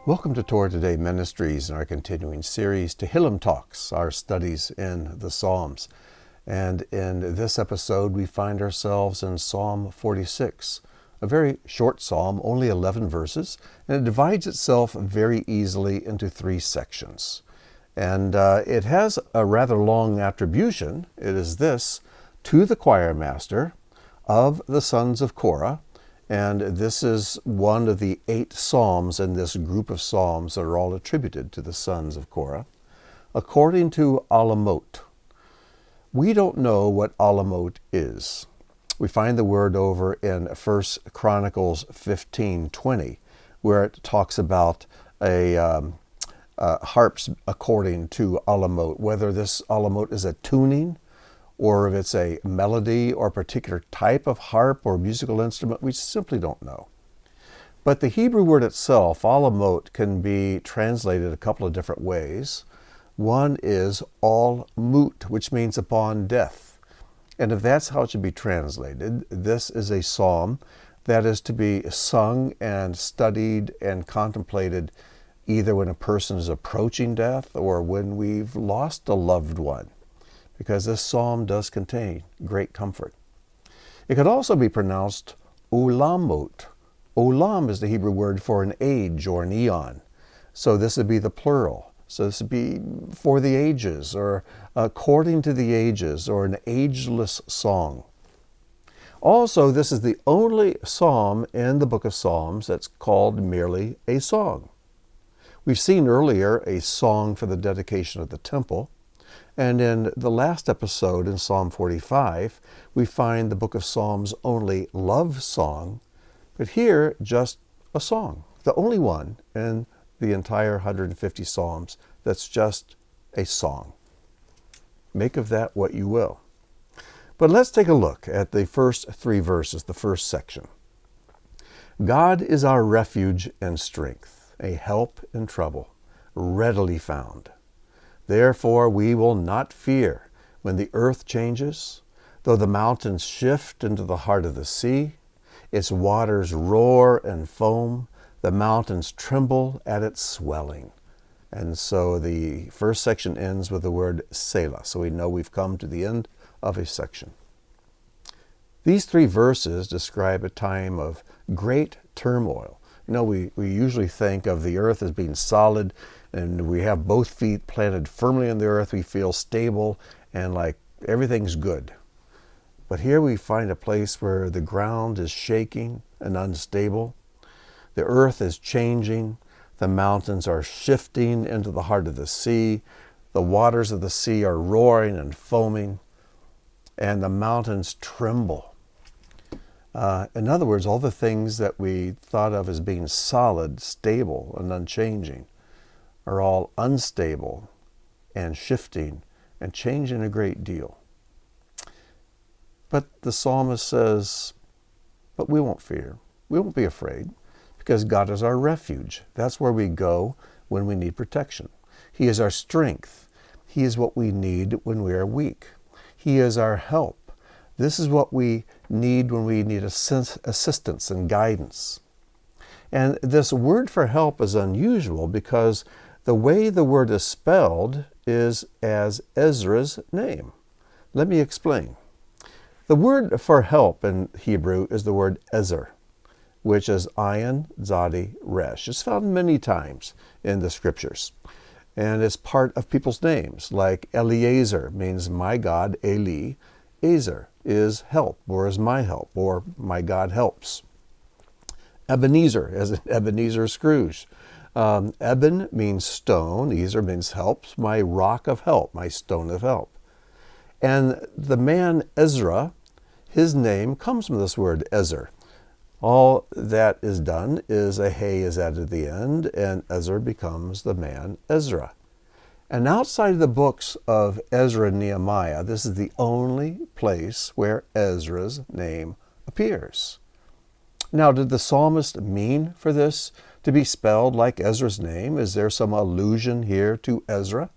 Welcome to Torah Today Ministries and our continuing series, Tehillim Talks, our studies in the Psalms. And in this episode, we find ourselves in Psalm 46, a very short psalm, only 11 verses, and it divides itself very easily into three sections. And it has a rather long attribution. It is this: to the choir master of the sons of Korah. And this is one of the 8 psalms in this group of psalms that are all attributed to the sons of Korah, according to Alamot. We don't know what Alamot is. We find the word over in 1 Chronicles 15:20, where it talks about harps according to Alamot, whether this Alamot is a tuning, or if it's a melody or a particular type of harp or musical instrument, we simply don't know. But the Hebrew word itself, alamot, can be translated a couple of different ways. One is all moot, which means upon death. And if that's how it should be translated, this is a psalm that is to be sung and studied and contemplated either when a person is approaching death or when we've lost a loved one, because this psalm does contain great comfort. It could also be pronounced olamot. Olam is the Hebrew word for an age or an eon. So this would be the plural. So this would be for the ages, or according to the ages, or an ageless song. Also, this is the only psalm in the book of Psalms that's called merely a song. We've seen earlier a song for the dedication of the temple. And in the last episode, in Psalm 45, we find the book of Psalms only love song, but here just a song, the only one in the entire 150 Psalms that's just a song. Make of that what you will. But let's take a look at the first 3 verses, the first section. God is our refuge and strength, a help in trouble, readily found. Therefore we will not fear when the earth changes, though the mountains shift into the heart of the sea, its waters roar and foam, the mountains tremble at its swelling. And so the first section ends with the word Selah. So we know we've come to the end of a section. These 3 verses describe a time of great turmoil. You know, we usually think of the earth as being solid, and we have both feet planted firmly in the earth. We feel stable and like everything's good. But here we find a place where the ground is shaking and unstable. The earth is changing. The mountains are shifting into the heart of the sea. The waters of the sea are roaring and foaming, and the mountains tremble. In other words, all the things that we thought of as being solid, stable, and unchanging are all unstable and shifting and changing a great deal. But the psalmist says, but we won't fear. We won't be afraid, because God is our refuge. That's where we go when we need protection. He is our strength. He is what we need when we are weak. He is our help. This is what we need when we need assistance and guidance. And this word for help is unusual because the way the word is spelled is as Ezra's name. Let me explain. The word for help in Hebrew is the word Ezer, which is Ayin, Zadi, Resh. It's found many times in the scriptures. And it's part of people's names, like Eliezer means my God, Eli. Ezer is help, or is my help, or my God helps. Ebenezer, as in Ebenezer Scrooge. Eben means stone, Ezer means helps, my rock of help, my stone of help. And the man Ezra, his name comes from this word Ezer. All that is done is a hey is added at the end, and Ezer becomes the man Ezra. And outside of the books of Ezra and Nehemiah, this is the only place where Ezra's name appears. Now, did the psalmist mean for this to be spelled like Ezra's name? Is there some allusion here to Ezra?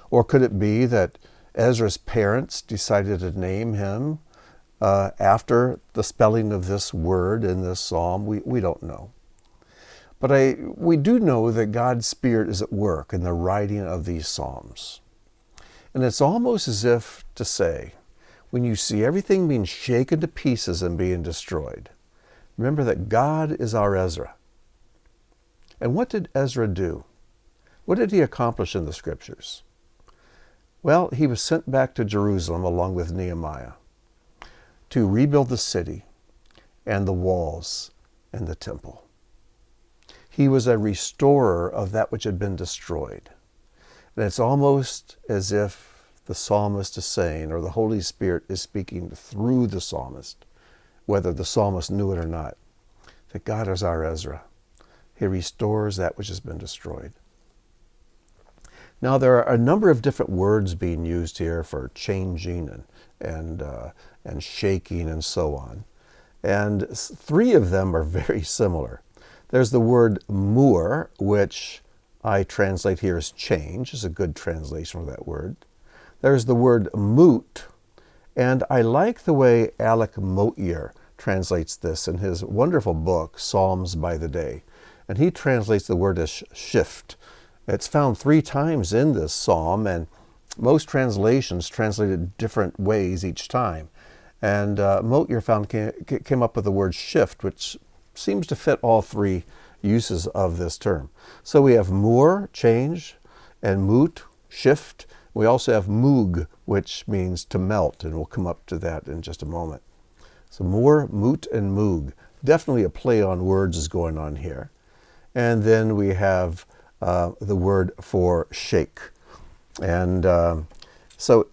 Or could it be that Ezra's parents decided to name him after the spelling of this word in this psalm? We don't know. But we do know that God's Spirit is at work in the writing of these Psalms. And it's almost as if to say, when you see everything being shaken to pieces and being destroyed, remember that God is our Ezra. And what did Ezra do? What did he accomplish in the Scriptures? Well, he was sent back to Jerusalem along with Nehemiah to rebuild the city and the walls and the temple. He was a restorer of that which had been destroyed. And it's almost as if the psalmist is saying, or the Holy Spirit is speaking through the psalmist, whether the psalmist knew it or not, that God is our Ezra. He restores that which has been destroyed. Now, there are a number of different words being used here for changing and shaking and so on. And three of them are very similar. There's the word mur, which I translate here as change, is a good translation for that word. There's the word moot, and I like the way Alec Motier translates this in his wonderful book, Psalms by the Day. And he translates the word as shift. It's found 3 times in this psalm, and most translations translate it different ways each time. And Motier came up with the word shift, which seems to fit all 3 uses of this term. So we have mur, change, and moot, shift. We also have mug, which means to melt, and we'll come up to that in just a moment. So mur, moot, and mug. Definitely a play on words is going on here. And then we have the word for shake. And so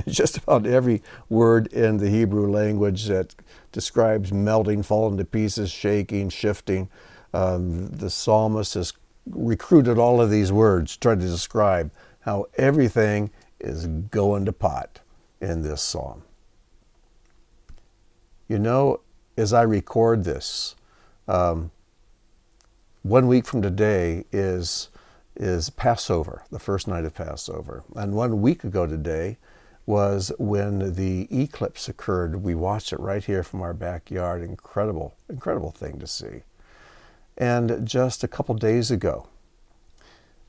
just about every word in the Hebrew language that describes melting, falling to pieces, shaking, shifting, the psalmist has recruited all of these words trying to describe how everything is going to pot in this psalm. You know, as I record this, 1 week from today is Passover, the first night of Passover. And 1 week ago today was when the eclipse occurred. We watched it right here from our backyard. Incredible, incredible thing to see. And just a couple days ago,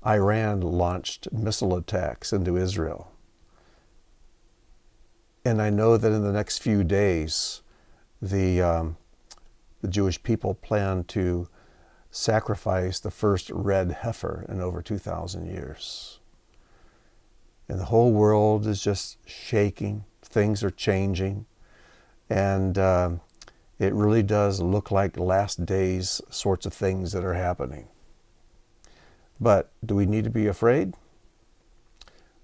Iran launched missile attacks into Israel. And I know that in the next few days, the Jewish people plan to sacrifice the first red heifer in over 2,000 years. And the whole world is just shaking. Things are changing. And it really does look like last days sorts of things that are happening. But do we need to be afraid?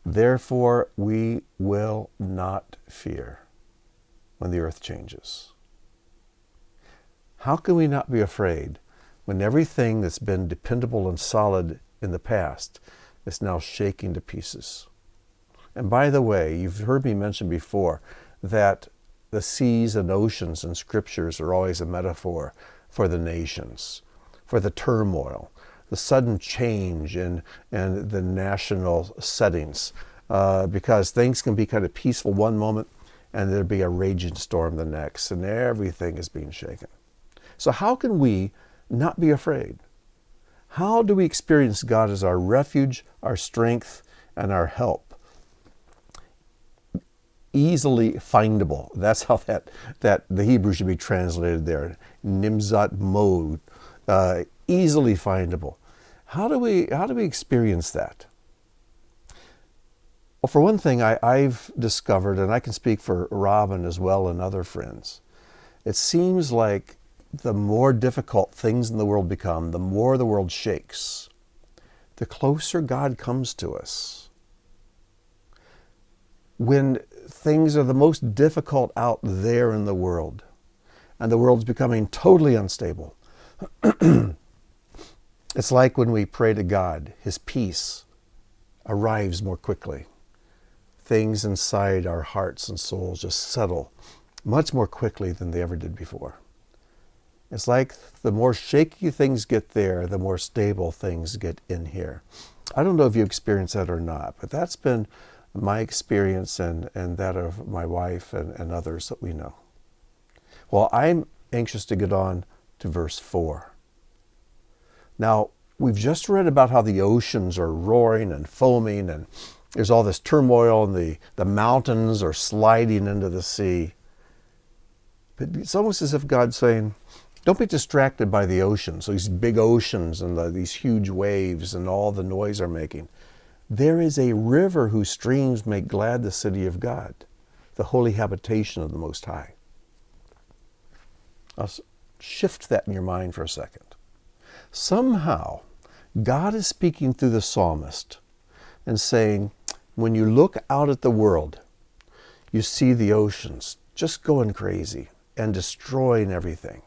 Therefore, we will not fear when the earth changes. How can we not be afraid when everything that's been dependable and solid in the past is now shaking to pieces? And by the way, you've heard me mention before that the seas and oceans in scriptures are always a metaphor for the nations, for the turmoil, the sudden change in the national settings, because things can be kind of peaceful one moment and there'll be a raging storm the next, and everything is being shaken. So how can we not be afraid? How do we experience God as our refuge, our strength, and our help? Easily findable. That's how that the Hebrew should be translated there. Nimzat mode, easily findable. How do we experience that? Well, for one thing, I've discovered, and I can speak for Robin as well and other friends, it seems like the more difficult things in the world become, the more the world shakes, the closer God comes to us. When things are the most difficult out there in the world, and the world's becoming totally unstable, it's like when we pray to God, His peace arrives more quickly. Things inside our hearts and souls just settle much more quickly than they ever did before. It's like the more shaky things get there, the more stable things get in here. I don't know if you experience that or not, but that's been my experience and that of my wife and others that we know. Well, I'm anxious to get on to verse 4. Now, we've just read about how the oceans are roaring and foaming, and there's all this turmoil, and the mountains are sliding into the sea. But it's almost as if God's saying, don't be distracted by the oceans, these big oceans and these huge waves and all the noise they're making. There is a river whose streams make glad the city of God, the holy habitation of the Most High. I'll shift that in your mind for a second. Somehow, God is speaking through the psalmist and saying, when you look out at the world, you see the oceans just going crazy and destroying everything.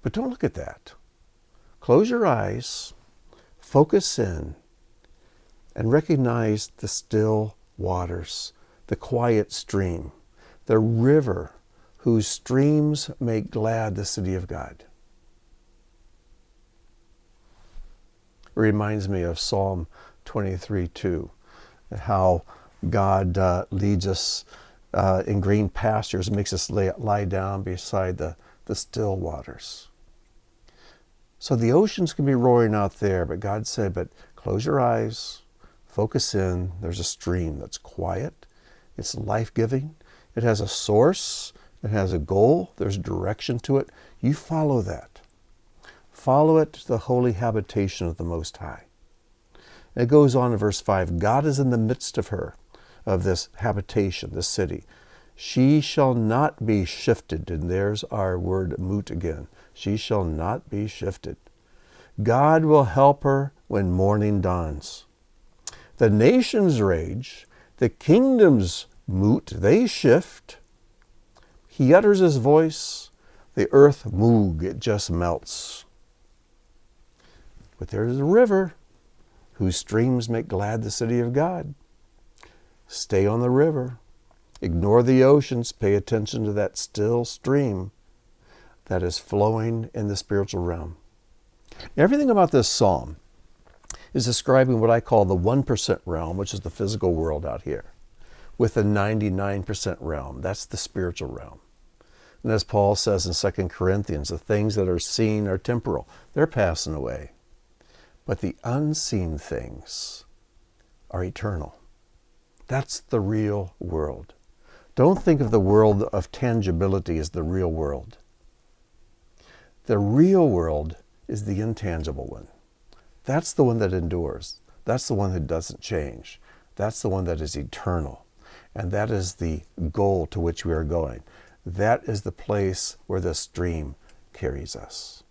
But don't look at that. Close your eyes, focus in, and recognize the still waters, the quiet stream, the river whose streams make glad the city of God. It reminds me of Psalm 23:2, how God leads us in green pastures, makes us lie down beside the still waters. So the oceans can be roaring out there, but God said, but close your eyes, focus in. There's a stream that's quiet. It's life-giving. It has a source. It has a goal. There's direction to it. You follow that. Follow it to the holy habitation of the Most High. And it goes on in verse 5, God is in the midst of her, of this habitation, this city. She shall not be shifted. And there's our word moot again. She shall not be shifted. God will help her when morning dawns. The nations rage, the kingdoms moot, they shift. He utters his voice, the earth moog, it just melts. But there's a river whose streams make glad the city of God. Stay on the river. Ignore the oceans. Pay attention to that still stream that is flowing in the spiritual realm. Everything about this psalm is describing what I call the 1% realm, which is the physical world out here, with the 99% realm. That's the spiritual realm. And as Paul says in 2 Corinthians, the things that are seen are temporal. They're passing away. But the unseen things are eternal. That's the real world. Don't think of the world of tangibility as the real world. The real world is the intangible one. That's the one that endures. That's the one that doesn't change. That's the one that is eternal. And that is the goal to which we are going. That is the place where the stream carries us.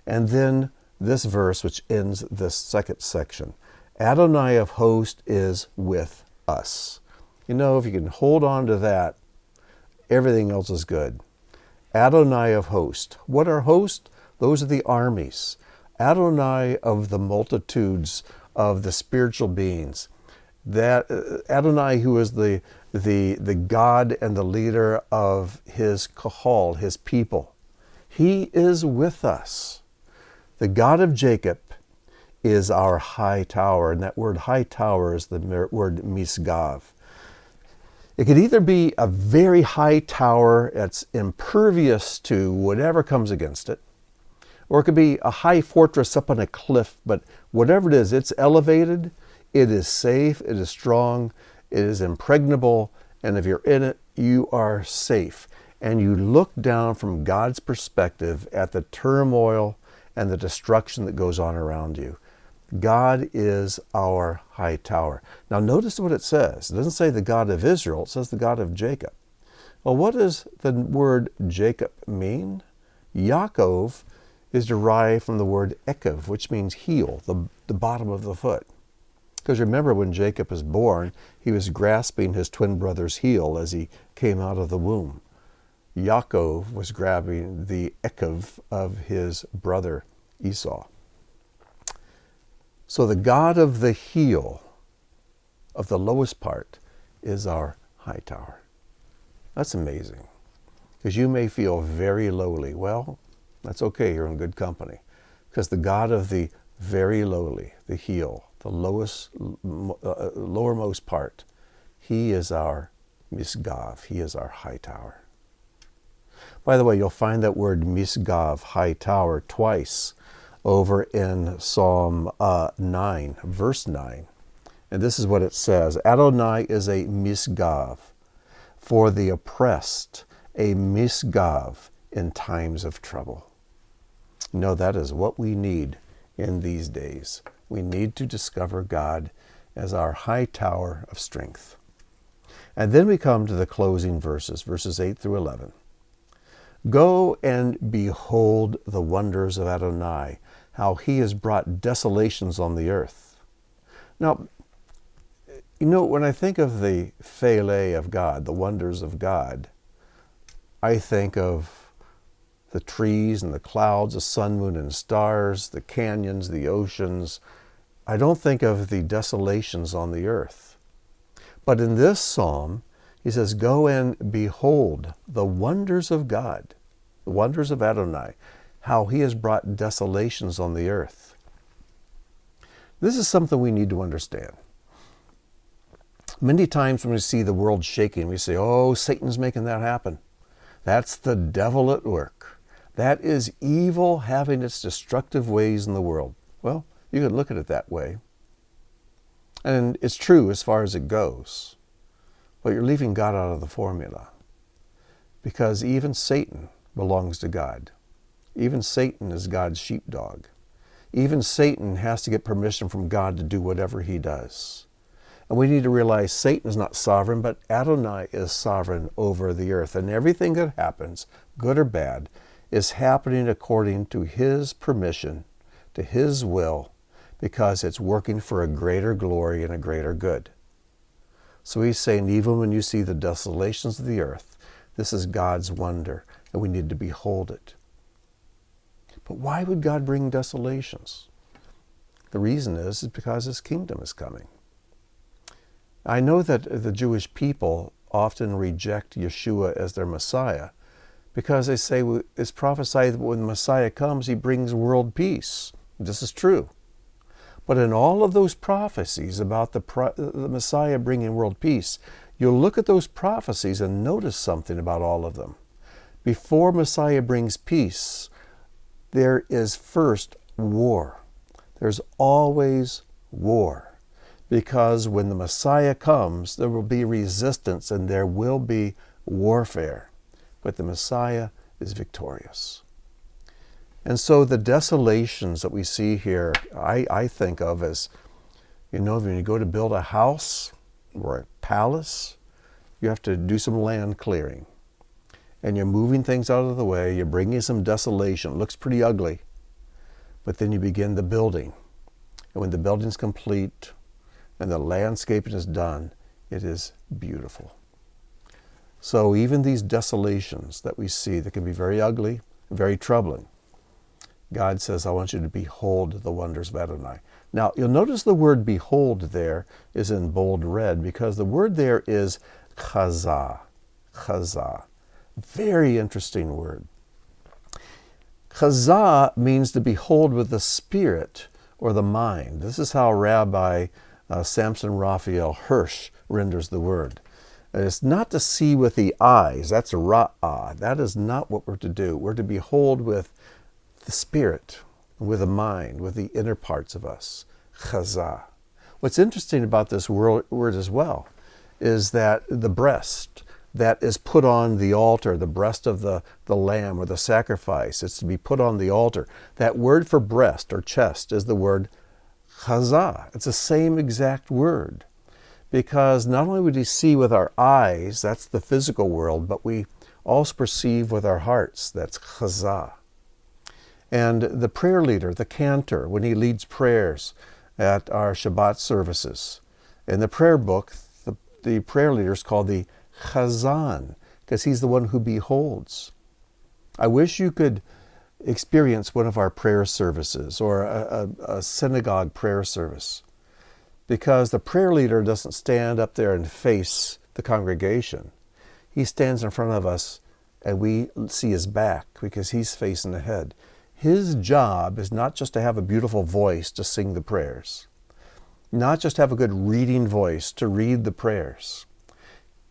And then this verse, which ends this second section, Adonai of hosts is with us. You know, if you can hold on to that, everything else is good. Adonai of hosts. What are hosts? Those are the armies. Adonai of the multitudes of the spiritual beings. That Adonai, who is the God and the leader of his kahal, his people. He is with us. The God of Jacob is our high tower. And that word high tower is the word misgav. It could either be a very high tower that's impervious to whatever comes against it, or it could be a high fortress up on a cliff, but whatever it is, it's elevated, it is safe, it is strong, it is impregnable, and if you're in it, you are safe. And you look down from God's perspective at the turmoil and the destruction that goes on around you. God is our high tower. Now notice what it says. It doesn't say the God of Israel, it says the God of Jacob. Well, what does the word Jacob mean? Yaakov is derived from the word ekev, which means heel, the bottom of the foot. Because remember, when Jacob was born, he was grasping his twin brother's heel as he came out of the womb. Yaakov was grabbing the ekev of his brother Esau. So the God of the heel, of the lowest part, is our high tower. That's amazing. Because you may feel very lowly. Well, that's okay, you're in good company. Because the God of the very lowly, the heel, the lowermost part, he is our misgav, he is our high tower. By the way, you'll find that word misgav, high tower, twice over in Psalm 9, verse 9. And this is what it says. Adonai is a misgav, for the oppressed, a misgav in times of trouble. No, that is what we need in these days. We need to discover God as our high tower of strength. And then we come to the closing verses, verses 8 through 11. Go and behold the wonders of Adonai, how he has brought desolations on the earth. Now, when I think of the phele of God, the wonders of God, I think of the trees and the clouds, the sun, moon, and stars, the canyons, the oceans. I don't think of the desolations on the earth. But in this psalm, he says, go and behold the wonders of God, the wonders of Adonai, how he has brought desolations on the earth. This is something we need to understand. Many times when we see the world shaking, we say, oh, Satan's making that happen. That's the devil at work. That is evil having its destructive ways in the world. Well, you could look at it that way. And it's true as far as it goes. But you're leaving God out of the formula. Because even Satan belongs to God. Even Satan is God's sheepdog. Even Satan has to get permission from God to do whatever he does. And we need to realize Satan is not sovereign, but Adonai is sovereign over the earth. And everything that happens, good or bad, is happening according to his permission, to his will, because it's working for a greater glory and a greater good. So he's saying, even when you see the desolations of the earth, this is God's wonder, and we need to behold it. But why would God bring desolations? The reason is because his kingdom is coming. I know that the Jewish people often reject Yeshua as their Messiah because they say it's prophesied that when the Messiah comes, he brings world peace. This is true. But in all of those prophecies about the Messiah bringing world peace, you'll look at those prophecies and notice something about all of them. Before Messiah brings peace, there is first war. There's always war. Because when the Messiah comes, there will be resistance and there will be warfare. But the Messiah is victorious. And so the desolations that we see here, I think of as, when you go to build a house or a palace, you have to do some land clearing. And you're moving things out of the way, you're bringing some desolation. It looks pretty ugly. But then you begin the building. And when the building's complete and the landscaping is done, it is beautiful. So even these desolations that we see that can be very ugly, very troubling, God says, I want you to behold the wonders of Adonai. Now, you'll notice the word behold there is in bold red because the word there is chazah. Chazah. Very interesting word. Chazah means to behold with the spirit or the mind. This is how Rabbi Samson Raphael Hirsch renders the word. And it's not to see with the eyes. That's ra'ah. That is not what we're to do. We're to behold with the spirit, with the mind, with the inner parts of us. Chazah. What's interesting about this word as well is that the breast that is put on the altar, the breast of the lamb or the sacrifice, it's to be put on the altar. That word for breast or chest is the word chazah. It's the same exact word. Because not only would we see with our eyes, that's the physical world, but we also perceive with our hearts, that's chazah. And the prayer leader, the cantor, when he leads prayers at our Shabbat services, in the prayer book, the prayer leader is called the chazan, because he's the one who beholds. I wish you could experience one of our prayer services or a synagogue prayer service, because the prayer leader doesn't stand up there and face the congregation. He stands in front of us and we see his back because he's facing ahead. His job is not just to have a beautiful voice to sing the prayers, not just have a good reading voice to read the prayers.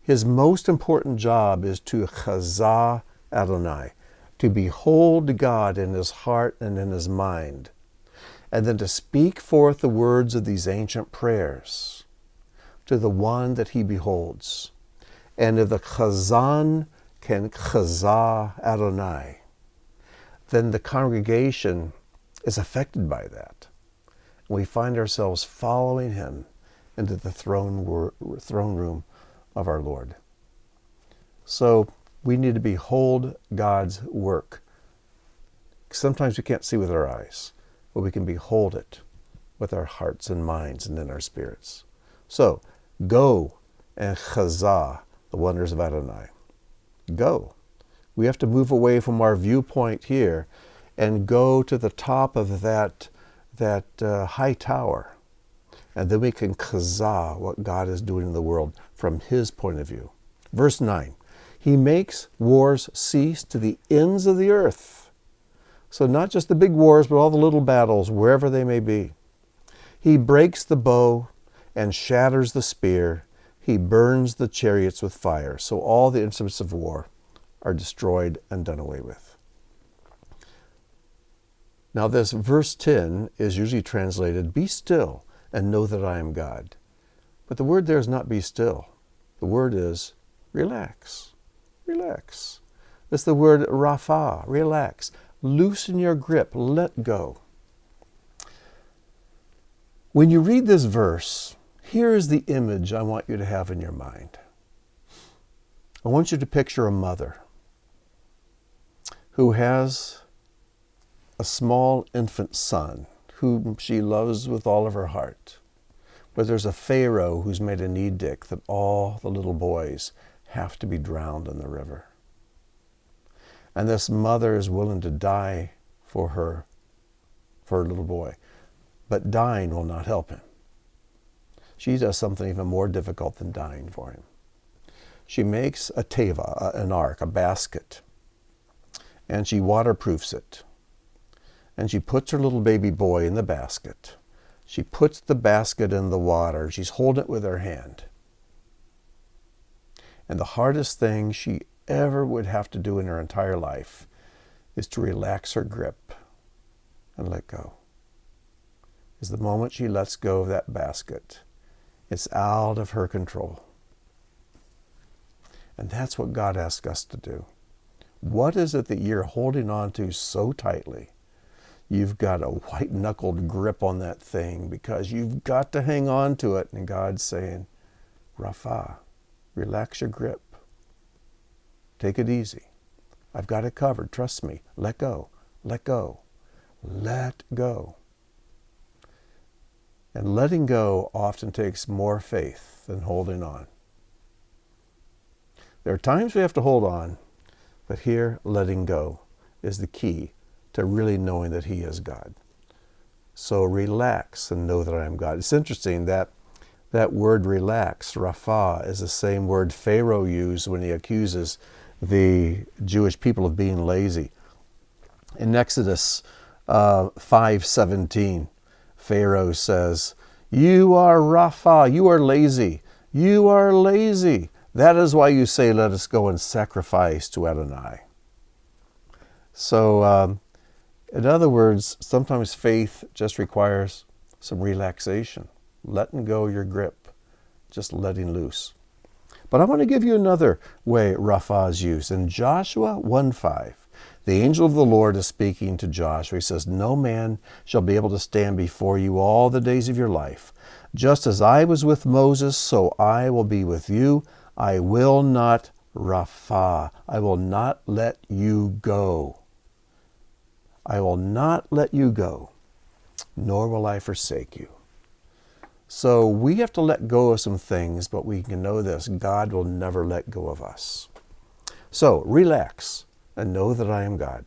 His most important job is to chazah Adonai, to behold God in his heart and in his mind. and then to speak forth the words of these ancient prayers to the one that he beholds. And if the chazan can chazah Adonai, then the congregation is affected by that. We find ourselves following him into the throne room of our Lord. So we need to behold God's work. Sometimes we can't see with our eyes, but we can behold it with our hearts and minds and in our spirits. So go and chazah the wonders of Adonai. Go. We have to move away from our viewpoint here and go to the top of that high tower. And then we can chazah what God is doing in the world from his point of view. Verse 9, he makes wars cease to the ends of the earth. So not just the big wars, but all the little battles, wherever they may be. He breaks the bow and shatters the spear. He burns the chariots with fire. So all the instruments of war are destroyed and done away with. Now this verse 10 is usually translated, be still and know that I am God. But the word there is not be still. The word is relax. Relax. It's the word rapha, relax. Loosen your grip, let go. When you read this verse, here is the image I want you to have in your mind. I want you to picture a mother who has a small infant son whom she loves with all of her heart. But there's a Pharaoh who's made an edict that all the little boys have to be drowned in the river. And this mother is willing to die for her little boy. But dying will not help him. She does something even more difficult than dying for him. She makes a teva, an ark, a basket, and she waterproofs it. And she puts her little baby boy in the basket. She puts the basket in the water. She's holding it with her hand. And the hardest thing she ever would have to do in her entire life is to relax her grip and let go. Is the moment she lets go of that basket, it's out of her control. And that's what God asks us to do. What is it that you're holding on to so tightly? You've got a white-knuckled grip on that thing because you've got to hang on to it. And God's saying, Rapha, relax your grip. Take it easy. I've got it covered. Trust me. Let go. Let go. Let go. And letting go often takes more faith than holding on. There are times we have to hold on, but here, letting go is the key to really knowing that he is God. So relax and know that I am God. It's interesting that that word relax, rapha, is the same word Pharaoh used when he accuses the Jewish people of being lazy. In Exodus 5:17, Pharaoh says, you are rapha, you are lazy, you are lazy. That is why you say, let us go and sacrifice to Adonai. So, in other words, sometimes faith just requires some relaxation, letting go your grip, just letting loose. But I want to give you another way rapha is used. In Joshua 1:5, the angel of the Lord is speaking to Joshua. He says, no man shall be able to stand before you all the days of your life. Just as I was with Moses, so I will be with you. I will not rapha. I will not let you go. I will not let you go, nor will I forsake you. So we have to let go of some things, but we can know this, God will never let go of us. So relax and know that I am God.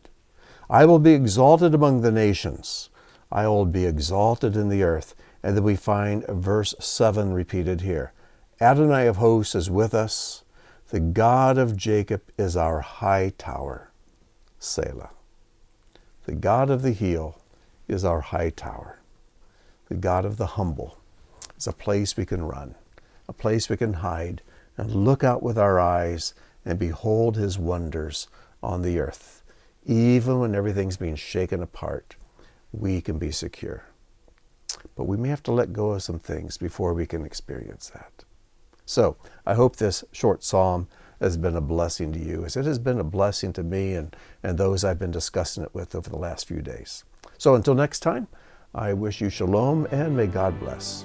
I will be exalted among the nations. I will be exalted in the earth. And then we find verse 7 repeated here. Adonai of hosts is with us. The God of Jacob is our high tower. Selah. The God of the heel is our high tower. The God of the humble is a place we can run, a place we can hide and look out with our eyes and behold his wonders on the earth. Even when everything's being shaken apart, we can be secure. But we may have to let go of some things before we can experience that. So I hope this short psalm has been a blessing to you, as it has been a blessing to me and those I've been discussing it with over the last few days. So until next time, I wish you shalom and may God bless.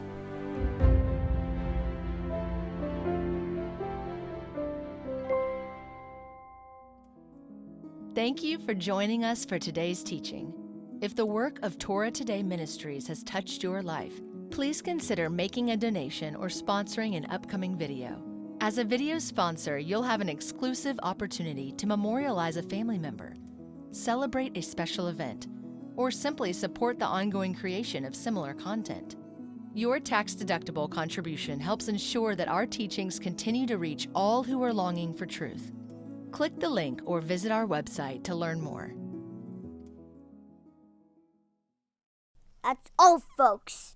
Thank you for joining us for today's teaching. If the work of Torah Today Ministries has touched your life, please consider making a donation or sponsoring an upcoming video. As a video sponsor, you'll have an exclusive opportunity to memorialize a family member, celebrate a special event, or simply support the ongoing creation of similar content. Your tax-deductible contribution helps ensure that our teachings continue to reach all who are longing for truth. Click the link or visit our website to learn more. That's all, folks.